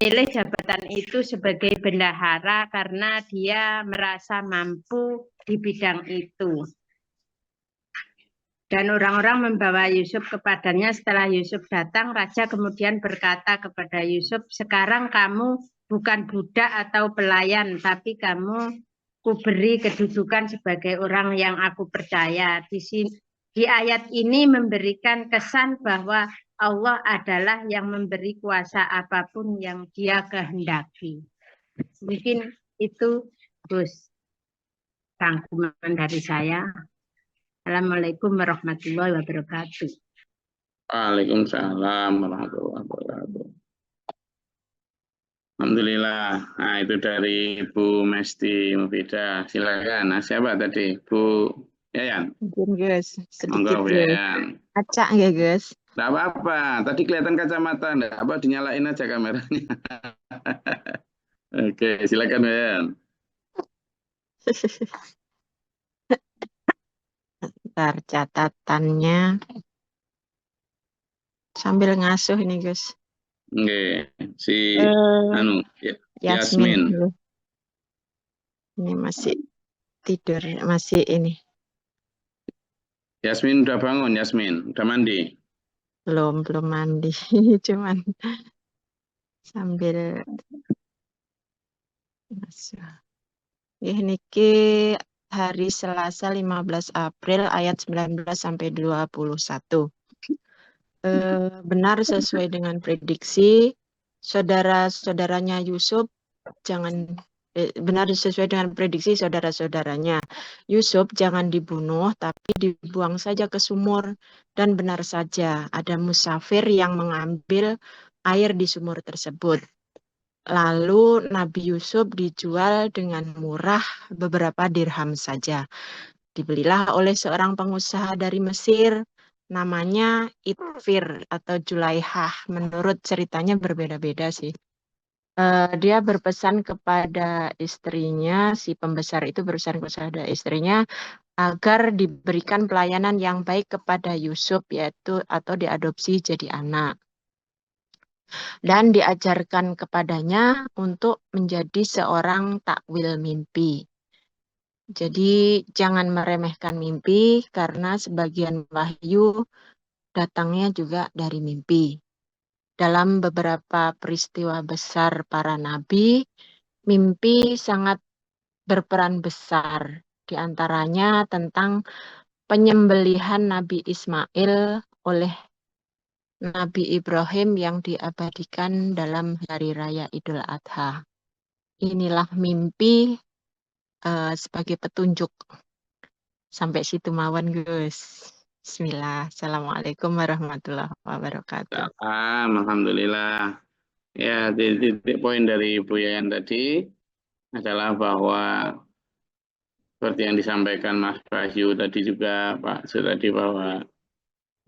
memilih jabatan itu sebagai bendahara karena dia merasa mampu di bidang itu. Dan orang-orang membawa Yusuf kepadanya. Setelah Yusuf datang, raja kemudian berkata kepada Yusuf, sekarang kamu bukan budak atau pelayan, tapi kamu kuberi kedudukan sebagai orang yang aku percaya. Di ayat ini memberikan kesan bahwa Allah adalah yang memberi kuasa apapun yang Dia kehendaki. Mungkin itu Gus rangkuman dari saya. Assalamualaikum warahmatullahi wabarakatuh. Waalaikumsalam warahmatullahi wabarakatuh. Alhamdulillah. Nah, itu dari Bu Mesti Mufidah. Silakan. Nah, siapa tadi? Bu Yayan. Mungkin Gus, sedikit Monggo Bu ya. Yayan. Acak ya Gus. Nggak apa-apa. Tadi kelihatan kacamata, enggak apa, dinyalain aja kameranya. Oke, silakan Bu Yayan. Ntar catatannya sambil ngasuh ini Gus. Oke, si Yasmin. Yasmin. Ini masih tidur, masih ini. Yasmin udah bangun, Yasmin. Udah mandi? Belum mandi. Cuman sambil ngasuh. Ini hari Selasa 15 April ayat 19 sampai 21. Benar sesuai dengan prediksi saudara-saudaranya Yusuf benar sesuai dengan prediksi saudara-saudaranya Yusuf jangan dibunuh tapi dibuang saja ke sumur, dan benar saja ada musafir yang mengambil air di sumur tersebut. Lalu Nabi Yusuf dijual dengan murah beberapa dirham saja. Dibelilah oleh seorang pengusaha dari Mesir, namanya Itfir atau Julaihah. Menurut ceritanya berbeda-beda sih. Dia berpesan kepada istrinya, si pembesar itu berpesan kepada istrinya agar diberikan pelayanan yang baik kepada Yusuf, yaitu atau diadopsi jadi anak. Dan diajarkan kepadanya untuk menjadi seorang takwil mimpi. Jadi jangan meremehkan mimpi karena sebagian wahyu datangnya juga dari mimpi. Dalam beberapa peristiwa besar para nabi, mimpi sangat berperan besar. Di antaranya tentang penyembelihan Nabi Ismail oleh Nabi Ibrahim yang diabadikan dalam Hari Raya Idul Adha. Inilah mimpi sebagai petunjuk. Sampai situ mawon Gus. Bismillah. Assalamualaikum warahmatullahi wabarakatuh. Alhamdulillah. Ya, titik poin dari Bu Yayan tadi adalah bahwa seperti yang disampaikan Mas Bayu tadi juga Pak Su tadi, bahwa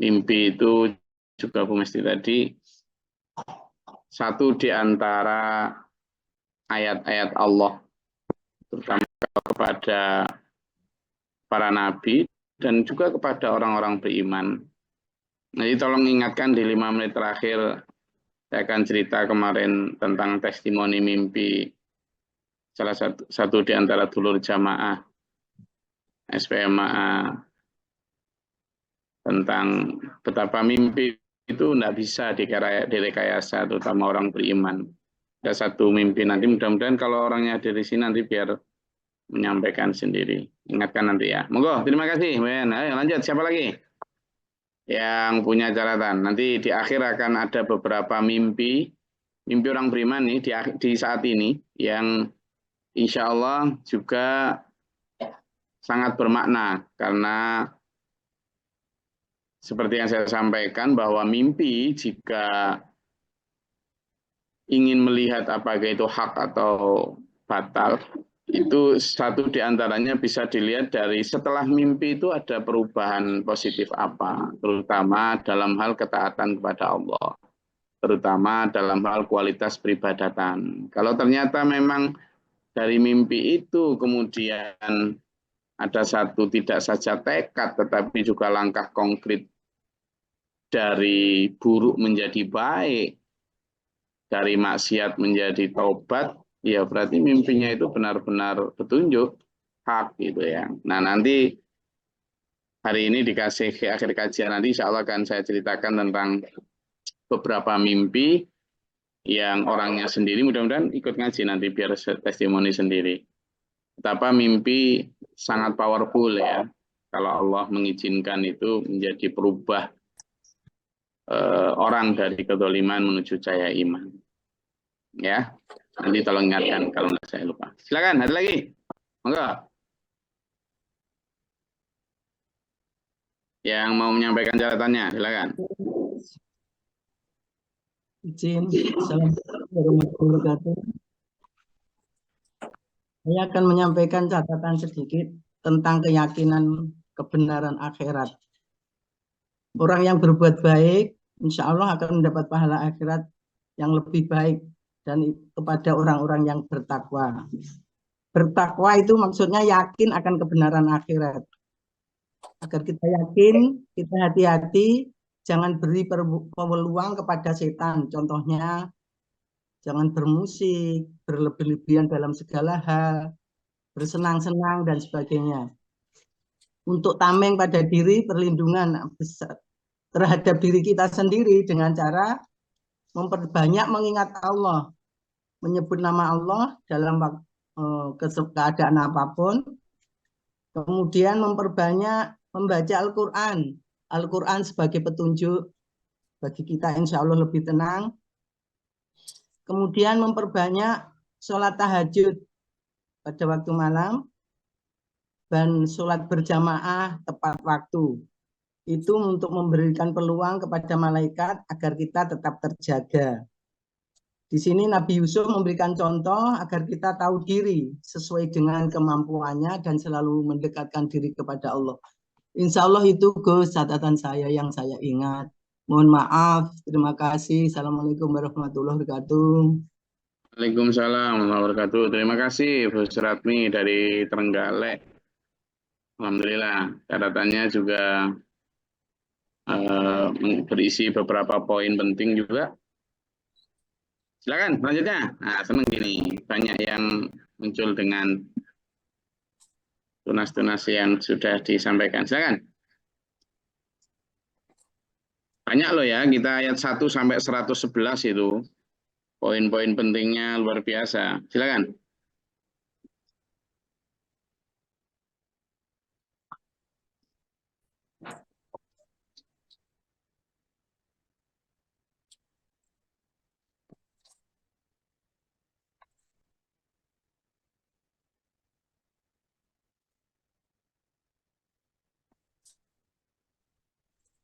mimpi itu juga Bu Mesti tadi satu di antara ayat-ayat Allah, terutama kepada para nabi dan juga kepada orang-orang beriman. Jadi tolong ingatkan di 5 menit terakhir, saya akan cerita kemarin tentang testimoni mimpi salah satu di antara dulur jamaah SPMA, tentang betapa mimpi itu tidak bisa direkayasa, terutama orang beriman. Ada satu mimpi nanti, mudah-mudahan kalau orangnya dari sini nanti biar menyampaikan sendiri. Ingatkan nanti ya. Monggo, terima kasih. Ayo lanjut, siapa lagi yang punya catatan? Nanti di akhir akan ada beberapa mimpi orang beriman nih di saat ini yang insya Allah juga sangat bermakna, karena seperti yang saya sampaikan bahwa mimpi jika ingin melihat apakah itu hak atau batal, itu satu di antaranya bisa dilihat dari setelah mimpi itu ada perubahan positif apa, terutama dalam hal ketaatan kepada Allah, terutama dalam hal kualitas peribadatan. Kalau ternyata memang dari mimpi itu kemudian ada satu tidak saja tekad, tetapi juga langkah konkret dari buruk menjadi baik, dari maksiat menjadi taubat, ya berarti mimpinya itu benar-benar petunjuk hak gitu ya. Nah nanti hari ini dikasih ke akhir kajian nanti insya Allah akan saya ceritakan tentang beberapa mimpi yang orangnya sendiri, mudah-mudahan ikut ngaji nanti biar testimoni sendiri. Betapa mimpi sangat powerful ya. Kalau Allah mengizinkan itu menjadi perubah orang dari kedoliman menuju cahaya iman. Ya, nanti tolong ingatkan kalau nggak saya lupa. Silakan, ada lagi? Monggo. Yang mau menyampaikan catatannya, silakan. Izin, Assalamualaikum warahmatullahi wabarakatuh. Saya akan menyampaikan catatan sedikit tentang keyakinan kebenaran akhirat. Orang yang berbuat baik, insya Allah akan mendapat pahala akhirat yang lebih baik dan kepada orang-orang yang bertakwa. Bertakwa itu maksudnya yakin akan kebenaran akhirat. Agar kita yakin, kita hati-hati, jangan beri peluang kepada setan. Contohnya, jangan bermusik, berlebih-lebihan dalam segala hal, bersenang-senang, dan sebagainya. Untuk tameng pada diri, perlindungan terhadap diri kita sendiri dengan cara memperbanyak mengingat Allah, menyebut nama Allah dalam keadaan apapun, kemudian memperbanyak membaca Al-Quran. Al-Quran sebagai petunjuk bagi kita insya Allah lebih tenang. Kemudian memperbanyak sholat tahajud pada waktu malam dan sholat berjamaah tepat waktu. Itu untuk memberikan peluang kepada malaikat agar kita tetap terjaga. Di sini Nabi Yusuf memberikan contoh agar kita tahu diri sesuai dengan kemampuannya dan selalu mendekatkan diri kepada Allah. Insya Allah itu Gus catatan saya yang saya ingat. Mohon maaf, terima kasih. Assalamualaikum warahmatullahi wabarakatuh. Waalaikumsalam warahmatullahi wabarakatuh. Terima kasih Bu Suratmi dari Trenggalek. Alhamdulillah, catatannya juga berisi beberapa poin penting juga. Silakan selanjutnya. Nah, senang gini, banyak yang muncul dengan tunas-tunas yang sudah disampaikan. Silakan. Banyak loh ya, kita ayat 1 sampai 111 itu. Poin-poin pentingnya luar biasa. Silakan.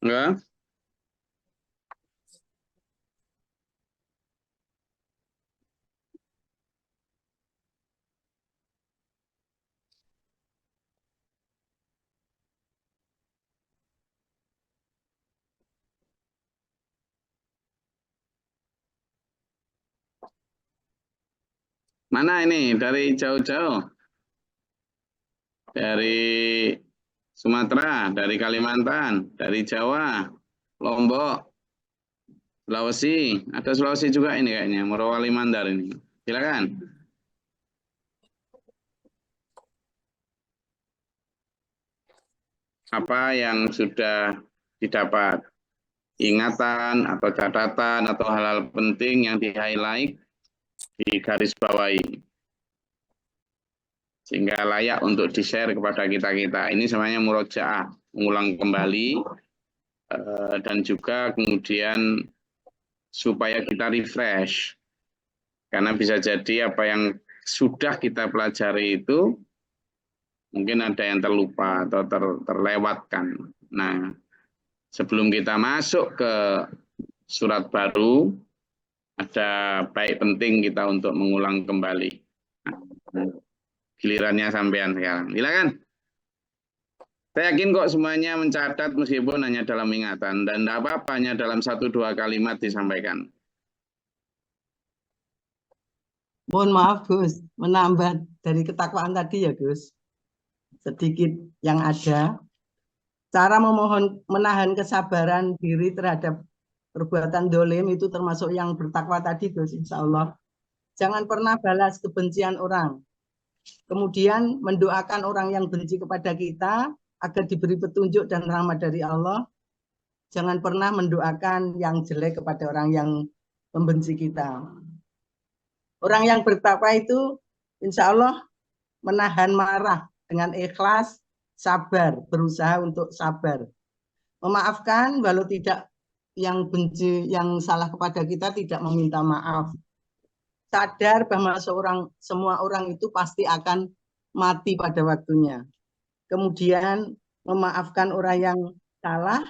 Enggak? Mana ini? Dari jauh-jauh? Dari Sumatera, dari Kalimantan, dari Jawa, Lombok, Sulawesi. Ada Sulawesi juga ini kayaknya, Morowali Mandar ini. Silakan. Apa yang sudah didapat? Ingatan atau catatan atau hal-hal penting yang di-highlight, di garis bawahi. Sehingga layak untuk di-share kepada kita-kita. Ini semuanya murojaah, mengulang kembali, dan juga kemudian supaya kita refresh. Karena bisa jadi apa yang sudah kita pelajari itu mungkin ada yang terlupa atau terlewatkan. Nah, sebelum kita masuk ke surat baru, ada baik penting kita untuk mengulang kembali. Nah, gilirannya sampean sekarang. Silakan. Saya yakin kok semuanya mencatat meskipun hanya dalam ingatan. Dan tidak apa-apa, hanya dalam 1-2 kalimat disampaikan. Mohon maaf Gus, menambah dari ketakwaan tadi ya Gus. Sedikit yang ada. Cara menahan kesabaran diri terhadap perbuatan dolim itu termasuk yang bertakwa tadi, Gus, insya Allah. Jangan pernah balas kebencian orang. Kemudian mendoakan orang yang benci kepada kita agar diberi petunjuk dan rahmat dari Allah. Jangan pernah mendoakan yang jelek kepada orang yang membenci kita. Orang yang bertakwa itu insya Allah menahan marah dengan ikhlas, sabar, berusaha untuk sabar. Memaafkan walau tidak yang benci, yang salah kepada kita tidak meminta maaf. Sadar bahwa semua orang itu pasti akan mati pada waktunya. Kemudian memaafkan orang yang salah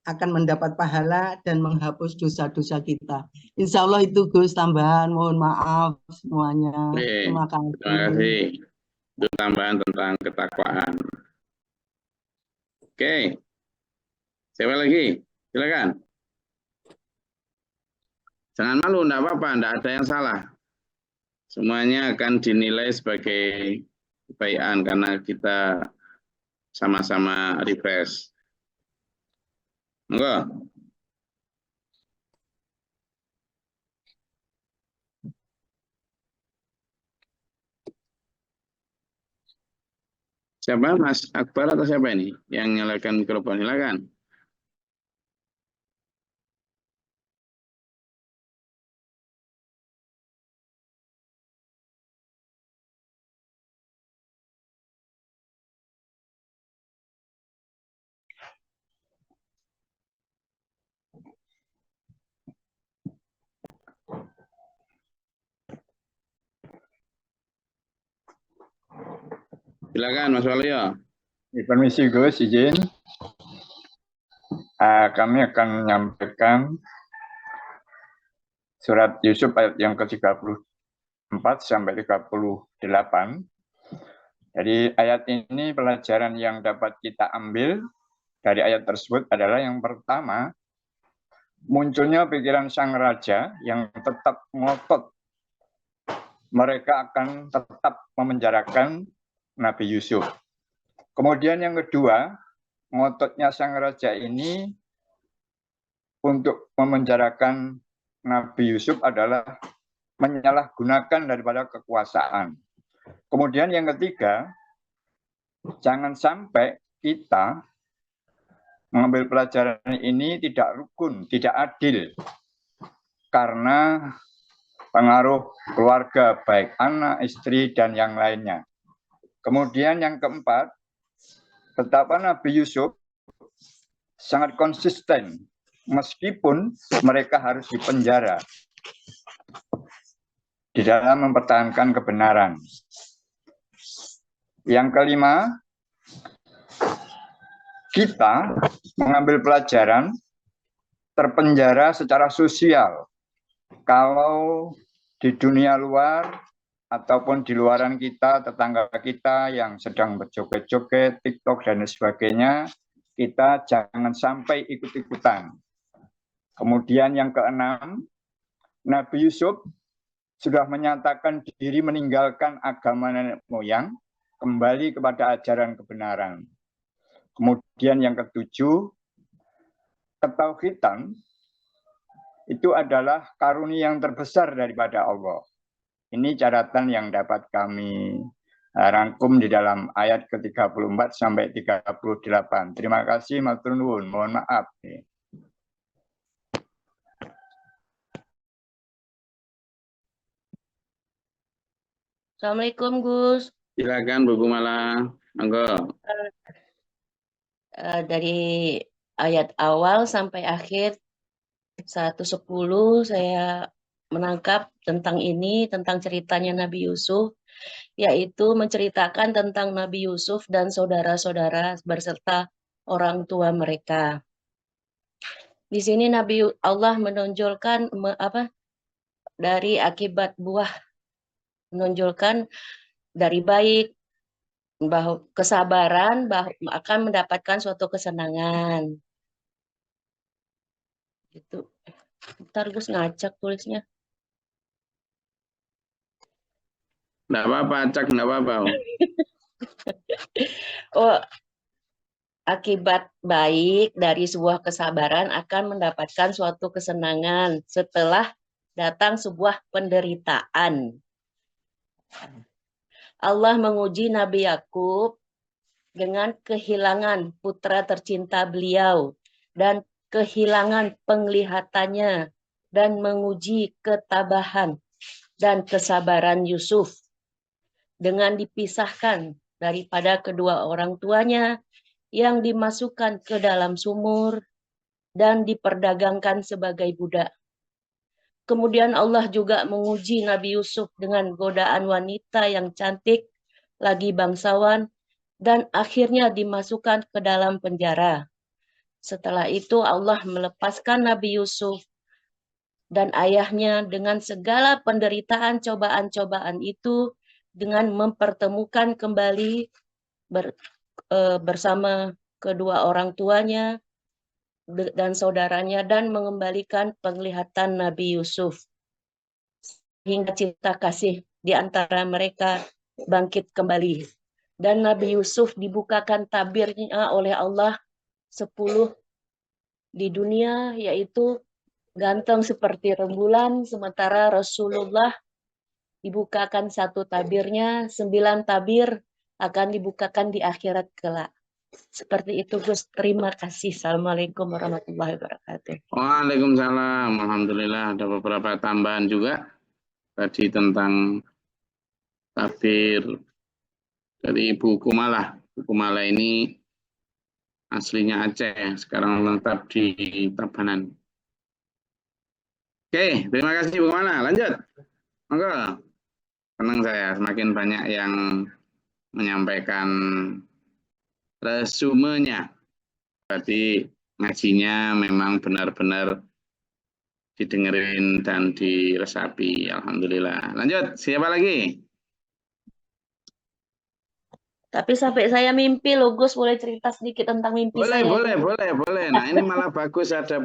akan mendapat pahala dan menghapus dosa-dosa kita. Insya Allah itu, Gus, tambahan. Mohon maaf semuanya. Terima kasih. Terima kasih. Itu tambahan tentang ketakwaan. Oke. Siapa lagi? Silakan. Jangan malu, enggak apa-apa, enggak ada yang salah. Semuanya akan dinilai sebagai kebaikan karena kita sama-sama refresh. Enggak? Siapa? Mas Akbar atau siapa ini yang nyalakan mikrofon? Silakan. Silakan Mas Walio. Permisi Gus, izin. Kami akan menyampaikan surat Yusuf ayat yang ke-34 sampai 38. Jadi ayat ini pelajaran yang dapat kita ambil dari ayat tersebut adalah yang pertama, munculnya pikiran sang raja yang tetap ngotot mereka akan tetap memenjarakan Nabi Yusuf. Kemudian yang kedua, ngototnya sang raja ini untuk memenjarakan Nabi Yusuf adalah menyalahgunakan daripada kekuasaan. Kemudian yang ketiga, jangan sampai kita mengambil pelajaran ini tidak rukun, tidak adil. Karena pengaruh keluarga, baik anak, istri, dan yang lainnya. Kemudian yang keempat, betapa Nabi Yusuf sangat konsisten meskipun mereka harus dipenjara di dalam mempertahankan kebenaran. Yang kelima, kita mengambil pelajaran terpenjara secara sosial. Kalau di dunia luar ataupun di luaran kita, tetangga kita yang sedang berjoget-joget, TikTok dan sebagainya, kita jangan sampai ikut-ikutan. Kemudian yang keenam, Nabi Yusuf sudah menyatakan diri meninggalkan agama nenek moyang, kembali kepada ajaran kebenaran. Kemudian yang ketujuh, ketauhidan itu adalah karunia yang terbesar daripada Allah. Ini catatan yang dapat kami rangkum di dalam ayat ke-34 sampai 38. Terima kasih, matur nuwun. Mohon maaf. Assalamualaikum Gus. Silakan Bu Kumala. Monggo. Dari ayat awal sampai akhir 110 saya menangkap tentang ini, tentang ceritanya Nabi Yusuf, yaitu menceritakan tentang Nabi Yusuf dan saudara-saudara berserta orang tua mereka. Di sini Nabi Allah menonjolkan dari akibat buah, menonjolkan dari baik, bahwa kesabaran akan mendapatkan suatu kesenangan. Gitu. Ntar Gus ngacak tulisnya. Enggak apa-apa, Cak, enggak apa-apa. Oh, akibat baik dari sebuah kesabaran akan mendapatkan suatu kesenangan setelah datang sebuah penderitaan. Allah menguji Nabi Yakub dengan kehilangan putra tercinta beliau dan kehilangan penglihatannya dan menguji ketabahan dan kesabaran Yusuf dengan dipisahkan daripada kedua orang tuanya yang dimasukkan ke dalam sumur dan diperdagangkan sebagai budak. Kemudian Allah juga menguji Nabi Yusuf dengan godaan wanita yang cantik, lagi bangsawan, dan akhirnya dimasukkan ke dalam penjara. Setelah itu Allah melepaskan Nabi Yusuf dan ayahnya dengan segala penderitaan cobaan-cobaan itu dengan mempertemukan kembali bersama kedua orang tuanya dan saudaranya dan mengembalikan penglihatan Nabi Yusuf hingga cinta kasih di antara mereka bangkit kembali. Dan Nabi Yusuf dibukakan tabirnya oleh Allah 10 di dunia, yaitu ganteng seperti rembulan, sementara Rasulullah dibukakan 1 tabirnya, 9 tabir akan dibukakan di akhirat kelak. Seperti itu Gus, terima kasih. Assalamualaikum warahmatullahi wabarakatuh. Waalaikumsalam. Alhamdulillah ada beberapa tambahan juga tadi tentang tabir dari Ibu Kumala. Ibu Kumala ini aslinya Aceh, sekarang menetap di Tabanan. Oke, terima kasih Bu Kumala. Lanjut. Monggo. Senang saya semakin banyak yang menyampaikan resumenya. Berarti ngajinya memang benar-benar didengerin dan diresapi. Alhamdulillah. Lanjut, siapa lagi? Tapi sampai saya mimpi loh Gus, boleh cerita sedikit tentang mimpi Boleh, saya? boleh. Nah ini malah bagus ada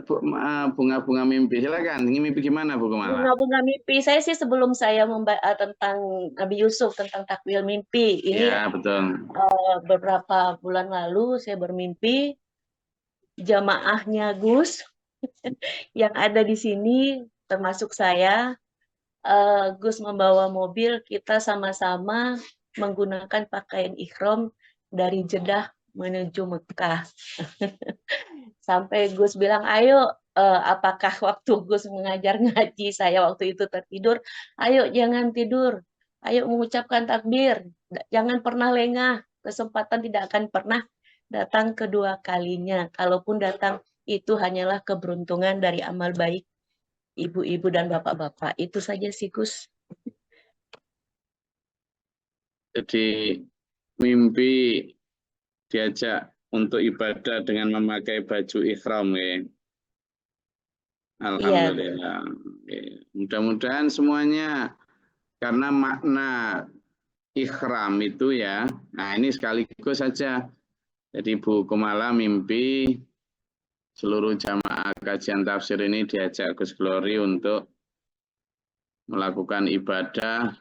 bunga-bunga mimpi. Silakan, ini mimpi gimana Bu Kumala? Bunga-bunga mimpi saya sih sebelum saya membahas tentang Nabi Yusuf, tentang takwil mimpi. Ini Ya, betul. beberapa bulan lalu saya bermimpi jamaahnya Gus yang ada di sini, termasuk saya, Gus membawa mobil, kita sama-sama menggunakan pakaian ihram dari Jeddah menuju Mekah. Sampai Gus bilang, ayo, apakah waktu Gus mengajar ngaji saya waktu itu tertidur, ayo jangan tidur, ayo mengucapkan takbir, jangan pernah lengah, kesempatan tidak akan pernah datang kedua kalinya. Kalaupun datang, itu hanyalah keberuntungan dari amal baik ibu-ibu dan bapak-bapak. Itu saja sih Gus. Jadi mimpi diajak untuk ibadah dengan memakai baju ihram ya. Alhamdulillah. Ya. Mudah-mudahan semuanya karena makna ihram itu ya. Nah ini sekaligus saja. Jadi Bu Kumala mimpi seluruh jamaah kajian tafsir ini diajak Gus Glory untuk melakukan ibadah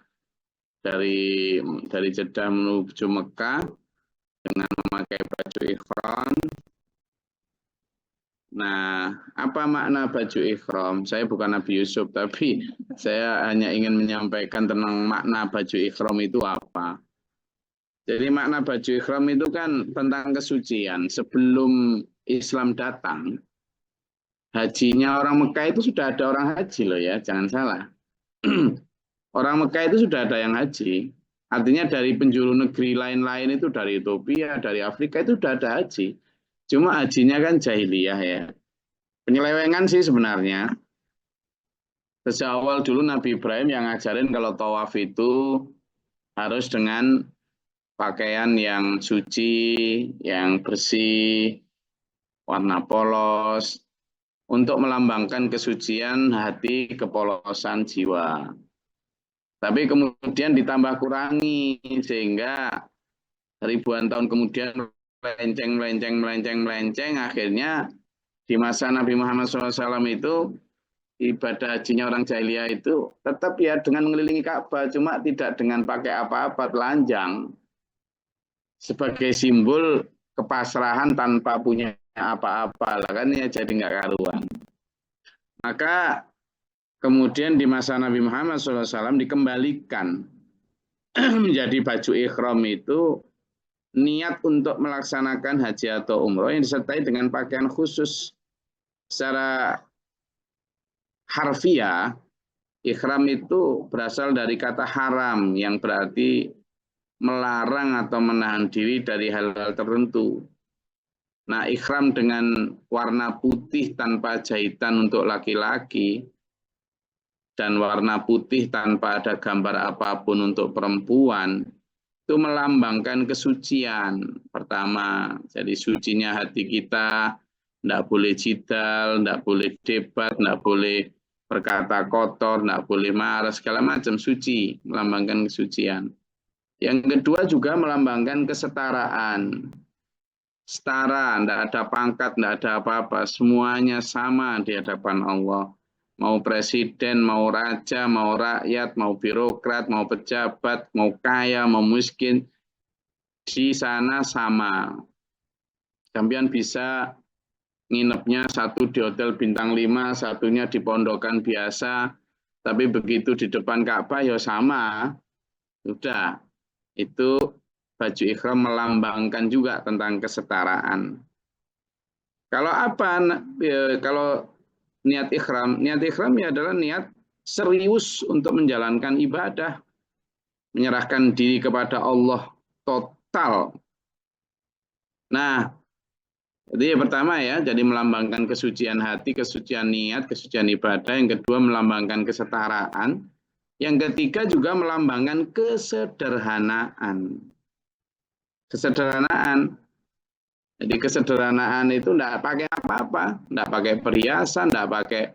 dari Jeddah menuju Mekah dengan memakai baju ihram. Nah, apa makna baju ihram? Saya bukan Nabi Yusuf, tapi saya hanya ingin menyampaikan tentang makna baju ihram itu apa. Jadi makna baju ihram itu kan tentang kesucian. Sebelum Islam datang, hajinya orang Mekah itu sudah ada orang haji loh ya, jangan salah. Orang Mekah itu sudah ada yang haji. Artinya dari penjuru negeri lain-lain itu, dari Ethiopia, dari Afrika itu sudah ada haji. Cuma hajinya kan jahiliyah ya. Penyelewengan sih sebenarnya. Sejak awal dulu Nabi Ibrahim yang ngajarin kalau tawaf itu harus dengan pakaian yang suci, yang bersih, warna polos, untuk melambangkan kesucian hati, kepolosan jiwa. Tapi kemudian ditambah kurangi sehingga ribuan tahun kemudian melenceng, akhirnya di masa Nabi Muhammad SAW itu ibadah hajinya orang jahiliyah itu tetap ya dengan mengelilingi Ka'bah, cuma tidak dengan pakai apa-apa, telanjang, sebagai simbol kepasrahan tanpa punya apa-apa lah kan ya, jadi nggak karuan. Maka kemudian di masa Nabi Muhammad SAW dikembalikan menjadi baju ikhram itu niat untuk melaksanakan haji atau umroh yang disertai dengan pakaian khusus. Secara harfiah, ikhram itu berasal dari kata haram yang berarti melarang atau menahan diri dari hal-hal tertentu. Nah, ikhram dengan warna putih tanpa jahitan untuk laki-laki dan warna putih tanpa ada gambar apapun untuk perempuan itu melambangkan kesucian. Pertama, jadi sucinya hati kita, tidak boleh jidal, tidak boleh debat, tidak boleh berkata kotor, tidak boleh marah, segala macam, suci, melambangkan kesucian. Yang kedua juga melambangkan kesetaraan. Setara, tidak ada pangkat, tidak ada apa-apa, semuanya sama di hadapan Allah. Mau presiden, mau raja, mau rakyat, mau birokrat, mau pejabat, mau kaya, mau miskin, di sana sama. Sampean bisa nginepnya satu di hotel bintang 5, satunya di pondokan biasa, tapi begitu di depan Ka'bah ya sama. Sudah, itu baju ikhram melambangkan juga tentang kesetaraan. Kalau apa? Kalau niat ikhram ya adalah niat serius untuk menjalankan ibadah, menyerahkan diri kepada Allah total. Nah, jadi yang pertama ya, jadi melambangkan kesucian hati, kesucian niat, kesucian ibadah. Yang kedua melambangkan kesetaraan. Yang ketiga juga melambangkan kesederhanaan. Kesederhanaan. Jadi kesederhanaan itu tidak pakai apa-apa, tidak pakai perhiasan, tidak pakai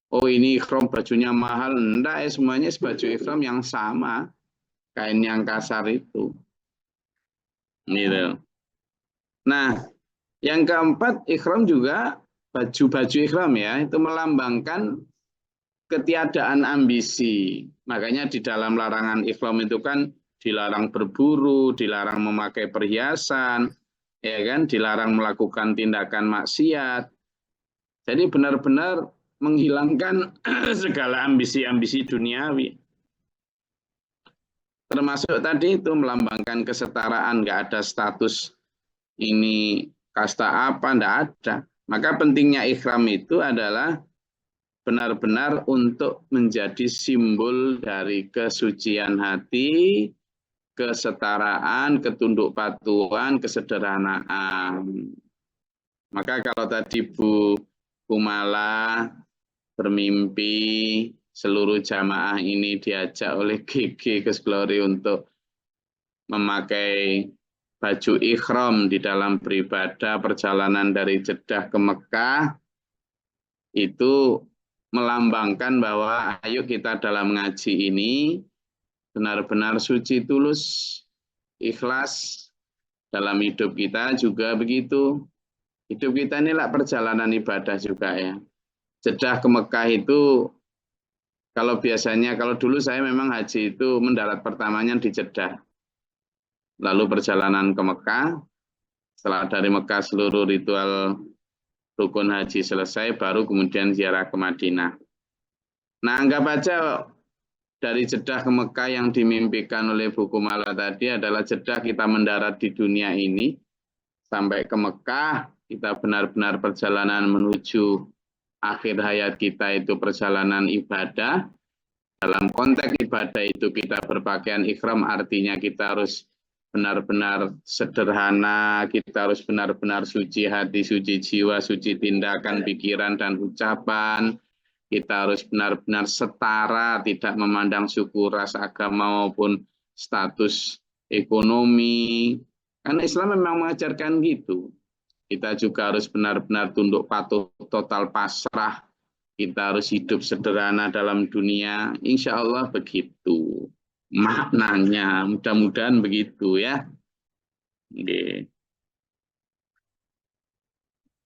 oh ini ikhram bajunya mahal, enggak ya, semuanya baju ikhram yang sama, kain yang kasar itu. Gitu. Nah, yang keempat ikhram juga baju-baju ikhram ya, itu melambangkan ketiadaan ambisi. Makanya di dalam larangan ikhram itu kan dilarang berburu, dilarang memakai perhiasan, ya kan, dilarang melakukan tindakan maksiat. Jadi benar-benar menghilangkan segala ambisi-ambisi duniawi. Termasuk tadi itu melambangkan kesetaraan, nggak ada status ini kasta apa, nggak ada. Maka pentingnya ikhram itu adalah benar-benar untuk menjadi simbol dari kesucian hati, kesetaraan, ketundukpatuhan, kesederhanaan. Maka kalau tadi Bu Kumala bermimpi seluruh jamaah ini diajak oleh GG Gus Glory untuk memakai baju ikhram di dalam beribadah perjalanan dari Jeddah ke Mekah, itu melambangkan bahwa ayo kita dalam ngaji ini benar-benar suci, tulus, ikhlas. Dalam hidup kita juga begitu. Hidup kita inilah perjalanan ibadah juga ya. Jeddah ke Mekah itu, kalau biasanya, kalau dulu saya memang haji itu mendarat pertamanya di Jeddah. Lalu perjalanan ke Mekah, setelah dari Mekah seluruh ritual rukun haji selesai, baru kemudian ziarah ke Madinah. Nah, anggap aja dari Jeddah ke Mekah yang dimimpikan oleh Bu Kumala tadi adalah Jeddah kita mendarat di dunia ini, sampai ke Mekah, kita benar-benar perjalanan menuju akhir hayat kita itu perjalanan ibadah. Dalam konteks ibadah itu kita berpakaian ikhram, artinya kita harus benar-benar sederhana, kita harus benar-benar suci hati, suci jiwa, suci tindakan, pikiran, dan ucapan. Kita harus benar-benar setara, tidak memandang suku, ras, agama, maupun status ekonomi. Karena Islam memang mengajarkan gitu. Kita juga harus benar-benar tunduk patuh, total pasrah. Kita harus hidup sederhana dalam dunia. Insya Allah begitu maknanya, mudah-mudahan begitu ya. Oke.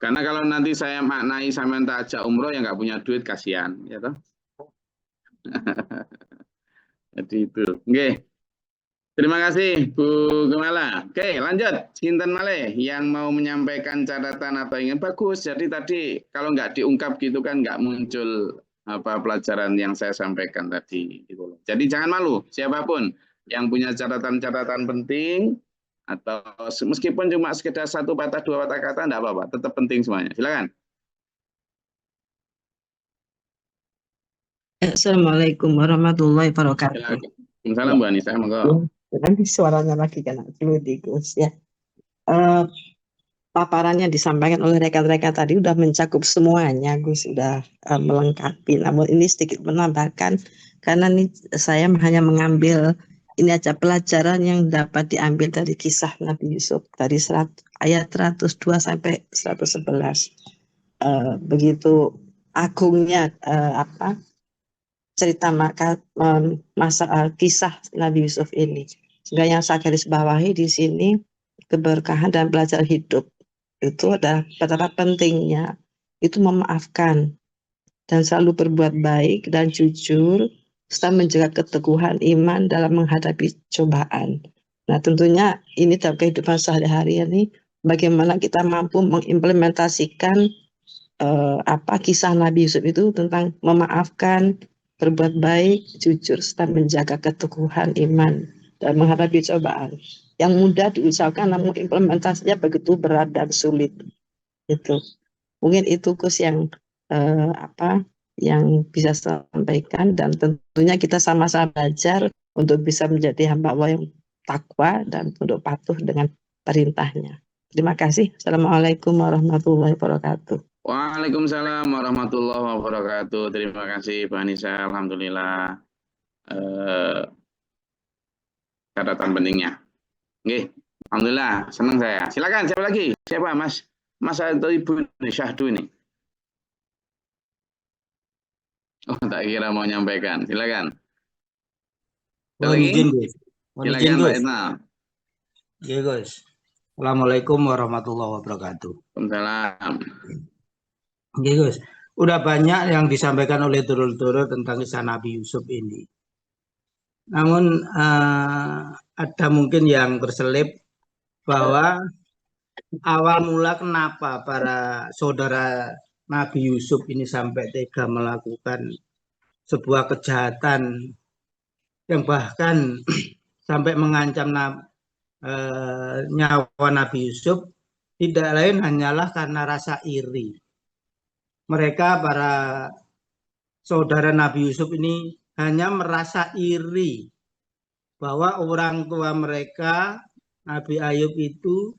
Karena kalau nanti saya maknai sama tak ajak umroh yang nggak punya duit, kasihan, ya toh. Jadi itu. Oke. Terima kasih Bu Gemala. Oke, lanjut. Sinten malih yang mau menyampaikan catatan atau ingin bagus. Jadi tadi kalau nggak diungkap gitu kan nggak muncul apa pelajaran yang saya sampaikan tadi. Gitu. Jadi jangan malu siapapun yang punya catatan-catatan penting atau meskipun cuma sekedar satu patah dua patah kata enggak apa-apa, tetap penting semuanya. Silakan. Assalamualaikum warahmatullahi wabarakatuh. Silakan. Waalaikumsalam Bu Anissa, monggo. Nanti suaranya lagi kena Gus ya. Paparannya disampaikan oleh rekan-rekan tadi udah mencakup semuanya, Gus sudah melengkapi. Namun ini sedikit menambahkan karena ini saya hanya mengambil ini aja pelajaran yang dapat diambil dari kisah Nabi Yusuf dari ayat 102 sampai 111. Begitu agungnya cerita kisah Nabi Yusuf ini. Sehingga yang saya garis bawahi di sini keberkahan dan belajar hidup itu adalah betapa pentingnya itu memaafkan dan selalu berbuat baik dan jujur serta menjaga keteguhan iman dalam menghadapi cobaan. Nah, tentunya ini dalam kehidupan sehari-hari ini bagaimana kita mampu mengimplementasikan kisah Nabi Yusuf itu tentang memaafkan, berbuat baik, jujur, serta menjaga keteguhan iman dan menghadapi cobaan. Yang mudah diucapkan namun implementasinya begitu berat dan sulit. Itu mungkin itu Gus yang yang bisa saya sampaikan, dan tentunya kita sama-sama belajar untuk bisa menjadi hamba Allah yang takwa dan untuk patuh dengan perintahnya. Terima kasih. Assalamualaikum warahmatullahi wabarakatuh. Waalaikumsalam warahmatullahi wabarakatuh. Terima kasih Bu Anissa. Alhamdulillah catatan pentingnya. Oke, alhamdulillah senang saya. Silakan siapa lagi? Siapa Mas? Mas atau Ibu Syahdu ini? Oh, tak kira mau nyampaikan. Silakan. Mohon izin, Gus. Silakan Pak Etna. Ya, Gus. Assalamualaikum warahmatullahi wabarakatuh. Waalaikumsalam. Oke, Gus. Udah banyak yang disampaikan oleh turul-turul tentang kisah Nabi Yusuf ini. Namun ada mungkin yang berselip bahwa awal mula kenapa para saudara Nabi Yusuf ini sampai tega melakukan sebuah kejahatan yang bahkan sampai mengancam nyawa Nabi Yusuf, tidak lain hanyalah karena rasa iri. Mereka para saudara Nabi Yusuf ini hanya merasa iri bahwa orang tua mereka Nabi Ayub itu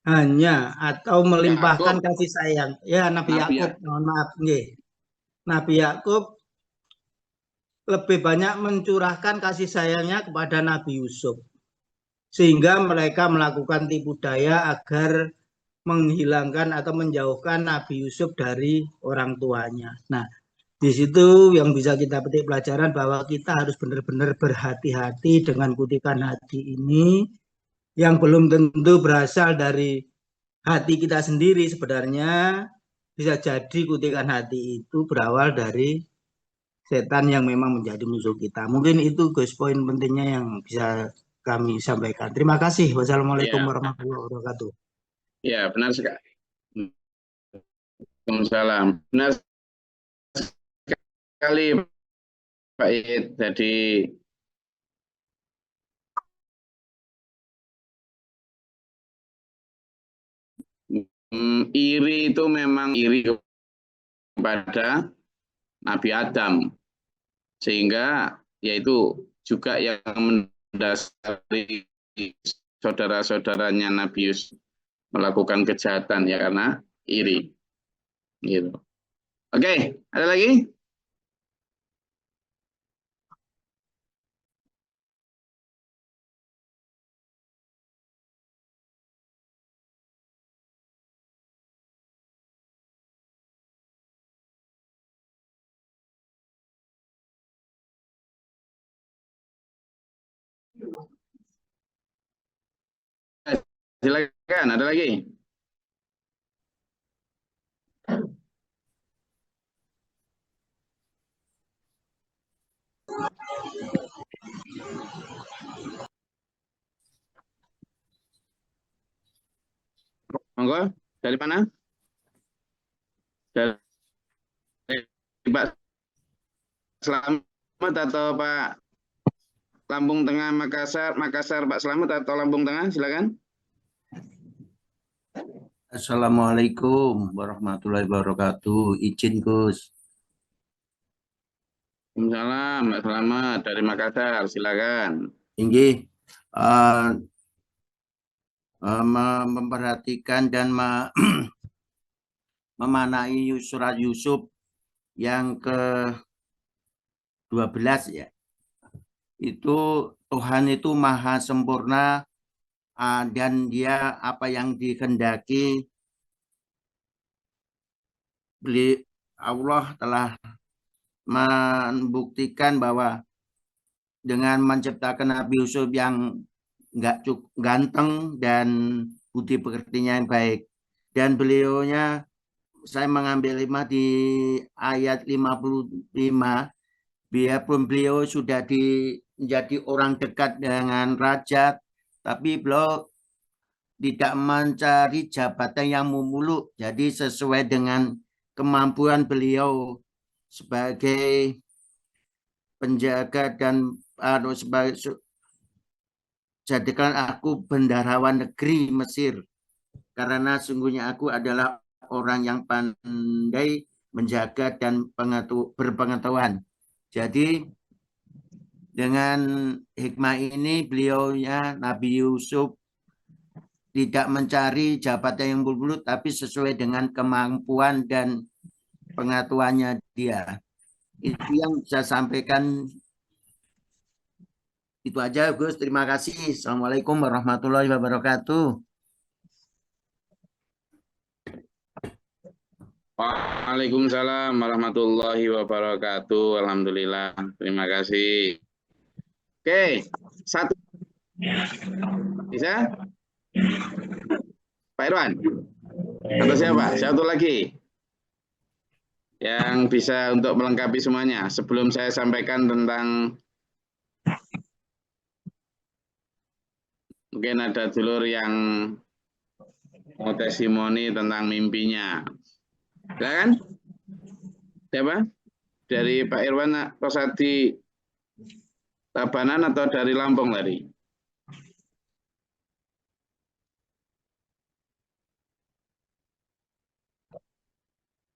hanya atau melimpahkan kasih sayang. Ya, Nabi Yakub, mohon maaf, nggih. Nabi Yakub lebih banyak mencurahkan kasih sayangnya kepada Nabi Yusuf, sehingga mereka melakukan tipu daya agar menghilangkan atau menjauhkan Nabi Yusuf dari orang tuanya. Nah, di situ yang bisa kita petik pelajaran bahwa kita harus benar-benar berhati-hati dengan kutikan hati ini yang belum tentu berasal dari hati kita sendiri. Sebenarnya bisa jadi kutikan hati itu berawal dari setan yang memang menjadi musuh kita. Mungkin itu Gus poin pentingnya yang bisa kami sampaikan. Terima kasih. Wassalamualaikum warahmatullahi wabarakatuh. Ya, benar sekali. Waalaikumsalam. Benar sekali Pak Id. Jadi iri itu memang iri kepada Nabi Adam, sehingga yaitu juga yang mendasari saudara-saudaranya Nabi Yusuf melakukan kejahatan ya karena iri. Gitu. Oke, ada lagi? Silakan, ada lagi? monggo. Dari mana? Dari Pak Slamet atau Pak Lampung Tengah Makassar, Pak Slamet atau Lampung Tengah, silakan. Assalamualaikum warahmatullahi wabarakatuh. Izin Gus. Waalaikumsalam, Pak Slamet dari Makassar, silakan. Inggih, memperhatikan dan memanai surat Yusuf yang ke-12 ya. Itu Tuhan itu maha sempurna dan dia apa yang dikehendaki Allah telah membuktikan bahwa dengan menciptakan Nabi Yusuf yang nggak cukup ganteng dan budi pekertinya yang baik, dan beliaunya saya mengambil 5 di ayat 55, biarpun beliau sudah menjadi orang dekat dengan raja, tapi beliau tidak mencari jabatan yang memuluk, jadi sesuai dengan kemampuan beliau sebagai penjaga dan sebagai jadikan aku bendaharawan negeri Mesir, karena sungguhnya aku adalah orang yang pandai menjaga dan berpengetahuan. Jadi dengan hikmah ini beliaunya Nabi Yusuf tidak mencari jabatan yang berbulut, tapi sesuai dengan kemampuan dan pengetahuannya dia. Itu yang saya sampaikan. Itu aja Gus, terima kasih. Assalamualaikum warahmatullahi wabarakatuh. Waalaikumsalam warahmatullahi wabarakatuh. Alhamdulillah, terima kasih. Oke, satu. Bisa? Pak Irwan? Atau siapa? Satu lagi yang bisa untuk melengkapi semuanya. Sebelum saya sampaikan tentang, mungkin ada dulur yang mau testimoni tentang mimpinya. Silakan. Siapa? Dari Pak Irwan Rosadi Tabanan atau dari Lampung tadi?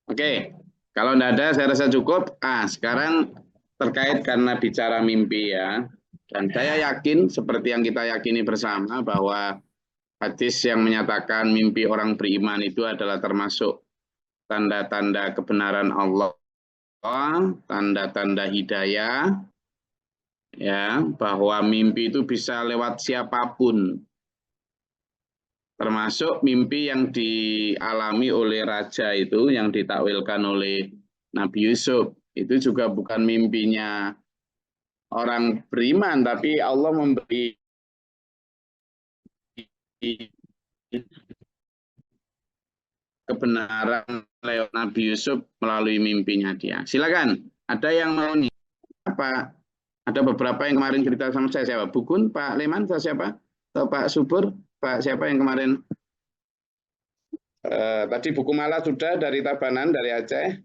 Oke, kalau tidak ada saya rasa cukup. Sekarang terkait karena bicara mimpi ya. Dan saya yakin seperti yang kita yakini bersama bahwa hadis yang menyatakan mimpi orang beriman itu adalah termasuk tanda-tanda kebenaran Allah, tanda-tanda hidayah, ya, bahwa mimpi itu bisa lewat siapapun. Termasuk mimpi yang dialami oleh raja itu, yang ditakwilkan oleh Nabi Yusuf. Itu juga bukan mimpinya orang beriman, tapi Allah memberi kebenaran lewat Nabi Yusuf melalui mimpinya dia. Silakan, ada yang mau nih? Apa? Ada beberapa yang kemarin cerita sama saya, siapa? Bukun, Pak Leman, siapa? Atau Pak Subur? Pak siapa yang kemarin tadi buku malah sudah dari Tabanan, dari Aceh.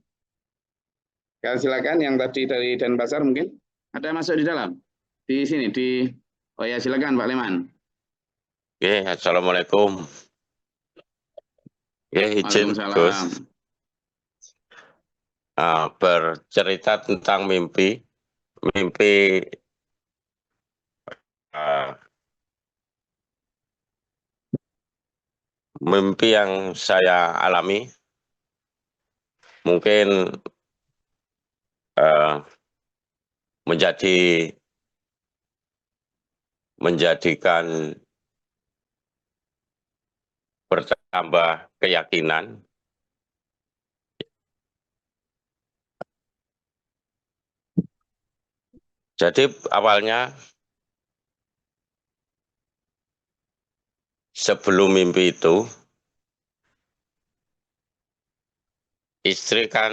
Silakan yang tadi dari Denpasar mungkin ada masuk di dalam di sini di oh ya silakan Pak Leman. Oke, assalamualaikum. Oke, izin Gus. Bercerita tentang mimpi mimpi yang saya alami mungkin menjadikan bertambah keyakinan. Jadi awalnya sebelum mimpi itu, istri kan